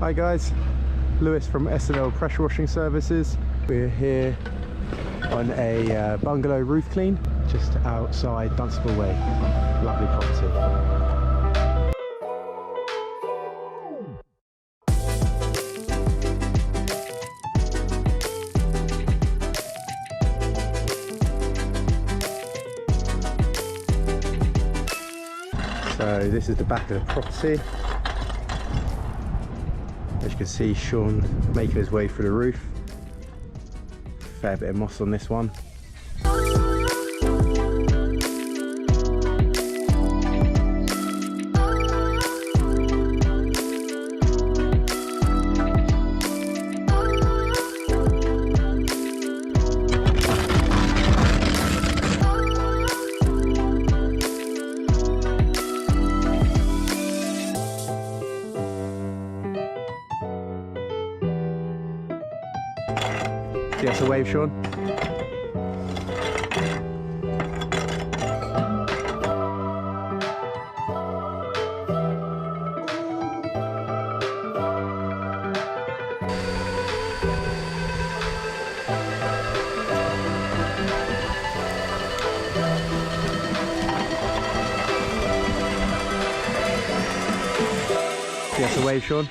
Hi guys, Lewis from S&L Pressure Washing Services. We're here on a bungalow roof clean just outside Dunstable Way. Lovely property. So this is the back of the property. As you can see, Sean making his way through the roof. Fair bit of moss on this one. Give us a wave, Sean. Give us a wave, Sean.